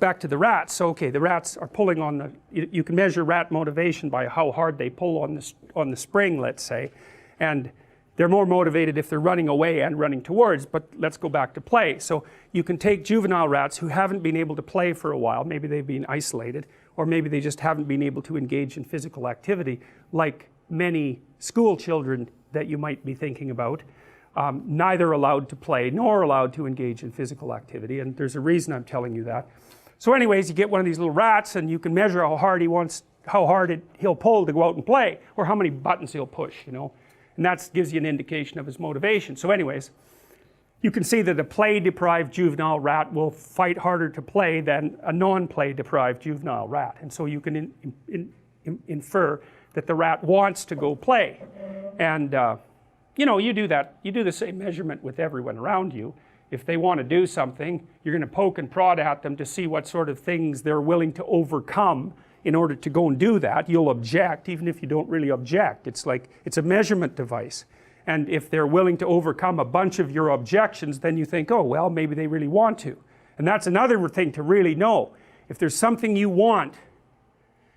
back to the rats. So okay, the rats are pulling on the, you can measure rat motivation by how hard they pull on the spring, let's say, and they're more motivated if they're running away and running towards. But let's go back to play. So you can take juvenile rats who haven't been able to play for a while, maybe they've been isolated, or maybe they just haven't been able to engage in physical activity, like many school children that you might be thinking about, neither allowed to play nor allowed to engage in physical activity, and there's a reason I'm telling you that. So anyways, you get one of these little rats and you can measure how hard he'll pull to go out and play, or how many buttons he'll push, you know, and that gives you an indication of his motivation. So anyways, you can see that a play-deprived juvenile rat will fight harder to play than a non-play deprived juvenile rat, and so you can infer that the rat wants to go play. And you know, you do that, you do the same measurement with everyone around you. If they want to do something, you're going to poke and prod at them to see what sort of things they're willing to overcome in order to go and do that. You'll object even if you don't really object. It's like, it's a measurement device. And if they're willing to overcome a bunch of your objections, then you think, oh well, maybe they really want to. And that's another thing to really know. If there's something you want,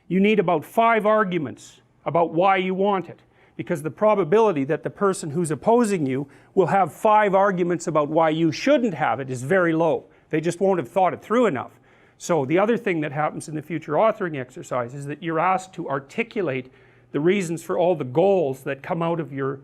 you need about 5 arguments about why you want it, because the probability that the person who's opposing you will have 5 arguments about why you shouldn't have it is very low. They just won't have thought it through enough. So the other thing that happens in the future authoring exercise is that you're asked to articulate the reasons for all the goals that come out of your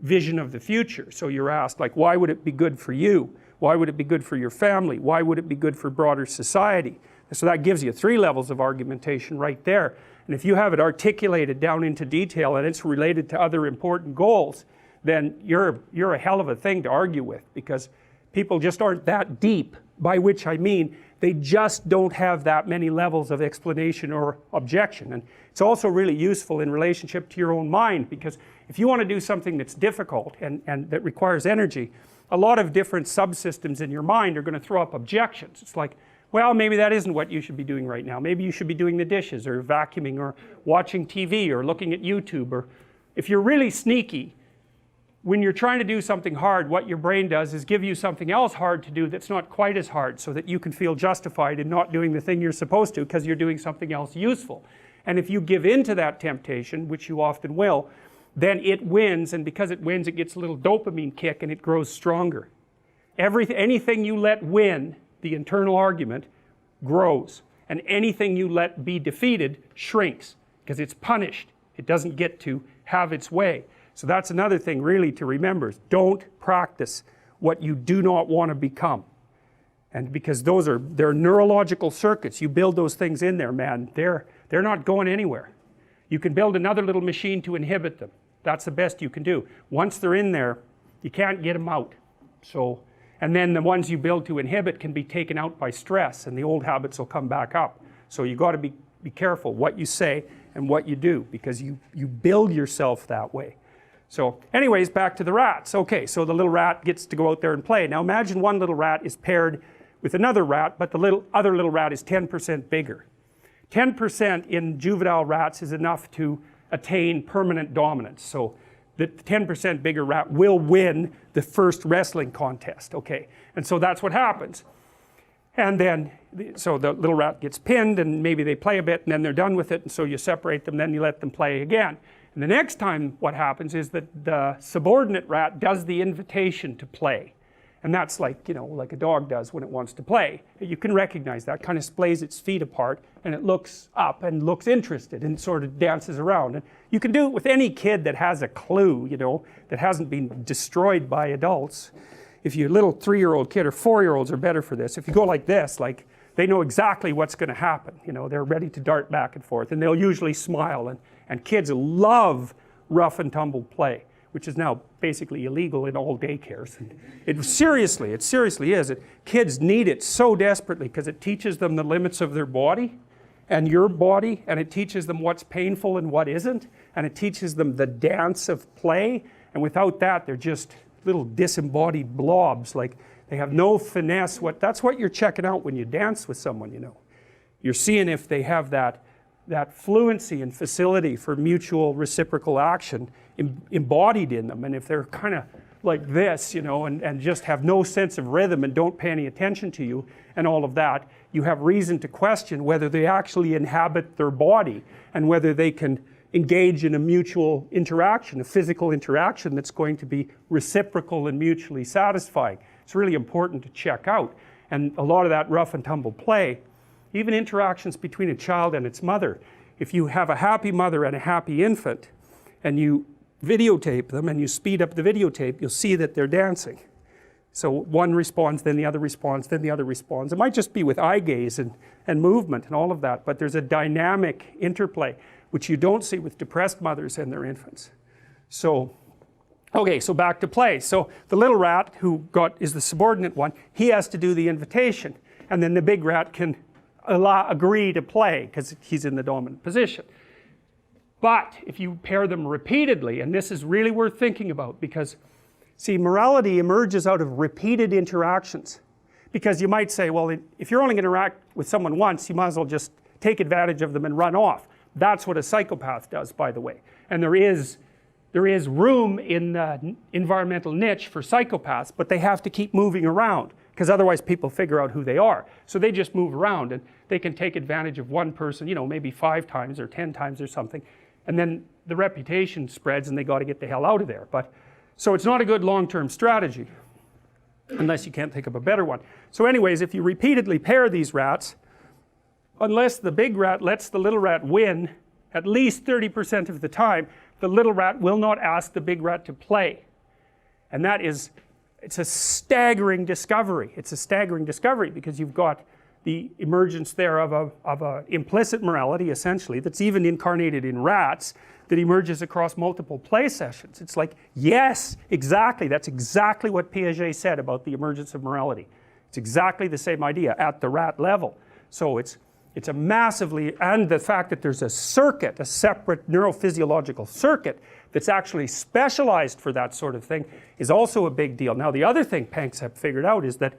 vision of the future. So you're asked, like, why would it be good for you? Why would it be good for your family? Why would it be good for broader society? So that gives you 3 levels of argumentation right there. And if you have it articulated down into detail and it's related to other important goals, then you're a hell of a thing to argue with, because people just aren't that deep, by which I mean they just don't have that many levels of explanation or objection. And it's also really useful in relationship to your own mind, because if you want to do something that's difficult and that requires energy, a lot of different subsystems in your mind are going to throw up objections. It's like, well, maybe that isn't what you should be doing right now. Maybe you should be doing the dishes, or vacuuming, or watching TV, or looking at YouTube. Or if you're really sneaky, when you're trying to do something hard, what your brain does is give you something else hard to do that's not quite as hard, so that you can feel justified in not doing the thing you're supposed to, because you're doing something else useful. And if you give in to that temptation, which you often will, then it wins, and because it wins, it gets a little dopamine kick and it grows stronger. Anything you let win, the internal argument, grows, and anything you let be defeated shrinks, because it's punished. It doesn't get to have its way. So that's another thing really to remember, is don't practice what you do not want to become. And because they're neurological circuits, you build those things in there, man, they're not going anywhere. You can build another little machine to inhibit them. That's the best you can do. Once they're in there, you can't get them out. So, and then the ones you build to inhibit can be taken out by stress, and the old habits will come back up. So you got to be careful what you say and what you do, because you build yourself that way. So anyways, back to the rats. Okay, so the little rat gets to go out there and play. Now imagine one little rat is paired with another rat, but the other little rat is 10% bigger. 10% in juvenile rats is enough to attain permanent dominance. So the 10% bigger rat will win the first wrestling contest, okay? And so that's what happens. And then, so the little rat gets pinned, and maybe they play a bit, and then they're done with it, and so you separate them, then you let them play again. And the next time what happens is that the subordinate rat does the invitation to play. And that's like, you know, like a dog does when it wants to play. You can recognize that, kind of splays its feet apart, and it looks up and looks interested and sort of dances around. And you can do it with any kid that has a clue, you know, that hasn't been destroyed by adults. If you're a little 3-year-old kid, or 4-year-olds are better for this, if you go like this, like, they know exactly what's going to happen. You know, they're ready to dart back and forth, and they'll usually smile. And kids love rough and tumble play, which is now basically illegal in all daycares. It seriously is. Kids need it so desperately, because it teaches them the limits of their body and your body, and it teaches them what's painful and what isn't, and it teaches them the dance of play. And without that, they're just little disembodied blobs. Like, they have no finesse. That's what you're checking out when you dance with someone, you know. You're seeing if they have that fluency and facility for mutual reciprocal action embodied in them, and if they're kind of like this, you know, and just have no sense of rhythm and don't pay any attention to you and all of that, you have reason to question whether they actually inhabit their body and whether they can engage in a mutual interaction, a physical interaction that's going to be reciprocal and mutually satisfying. It's really important to check out. And a lot of that rough and tumble play, even interactions between a child and its mother. If you have a happy mother and a happy infant, and you videotape them and you speed up the videotape, you'll see that they're dancing. So one responds, then the other responds, then the other responds. It might just be with eye gaze and movement and all of that, but there's a dynamic interplay which you don't see with depressed mothers and their infants. So, okay, so back to play. So the little rat who is the subordinate one, he has to do the invitation, and then the big rat can agree to play because he's in the dominant position. But if you pair them repeatedly, and this is really worth thinking about, because see, morality emerges out of repeated interactions. Because you might say, well, if you're only going to interact with someone once, you might as well just take advantage of them and run off. That's what a psychopath does, by the way. And there is room in the environmental niche for psychopaths, but they have to keep moving around, because otherwise people figure out who they are. So they just move around, and they can take advantage of one person, you know, maybe 5 times or 10 times or something, and then the reputation spreads and they got to get the hell out of there. So it's not a good long-term strategy, unless you can't think of a better one. So anyways, if you repeatedly pair these rats, unless the big rat lets the little rat win at least 30% of the time, the little rat will not ask the big rat to play. And it's a staggering discovery. It's a staggering discovery because you've got the emergence there of a implicit morality, essentially, that's even incarnated in rats, that emerges across multiple play sessions. It's like, yes, exactly, that's exactly what Piaget said about the emergence of morality. It's exactly the same idea at the rat level. So it's a massively, and the fact that there's a circuit, a separate neurophysiological circuit that's actually specialized for that sort of thing is also a big deal. Now the other thing Panksepp figured out is that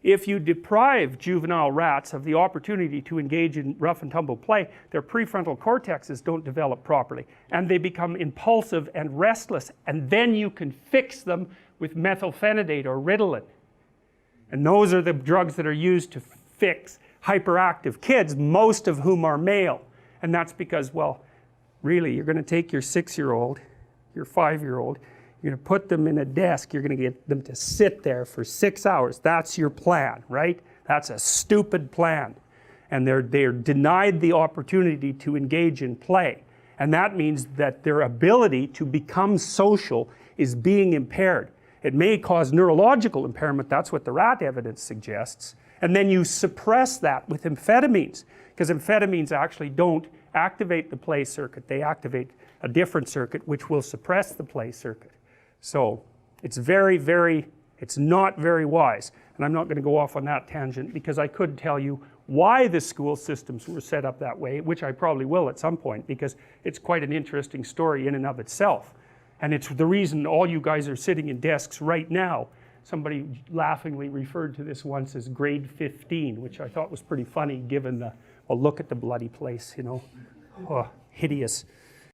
if you deprive juvenile rats of the opportunity to engage in rough and tumble play, their prefrontal cortexes don't develop properly and they become impulsive and restless, and then you can fix them with methylphenidate or Ritalin. And those are the drugs that are used to fix hyperactive kids, most of whom are male. And that's because, well, really, you're going to take your 6-year-old, your 5-year-old, you're going to put them in a desk, you're going to get them to sit there for 6 hours. That's your plan, right? That's a stupid plan. And they're denied the opportunity to engage in play. And that means that their ability to become social is being impaired. It may cause neurological impairment, that's what the rat evidence suggests. And then you suppress that with amphetamines, because amphetamines actually don't activate the play circuit. They activate a different circuit which will suppress the play circuit. So it's it's not very wise. And I'm not going to go off on that tangent because I could tell you why the school systems were set up that way, which I probably will at some point, because it's quite an interesting story in and of itself. And it's the reason all you guys are sitting in desks right now. Somebody laughingly referred to this once as grade 15, which I thought was pretty funny given the, well, look at the bloody place, you know. Oh, hideous.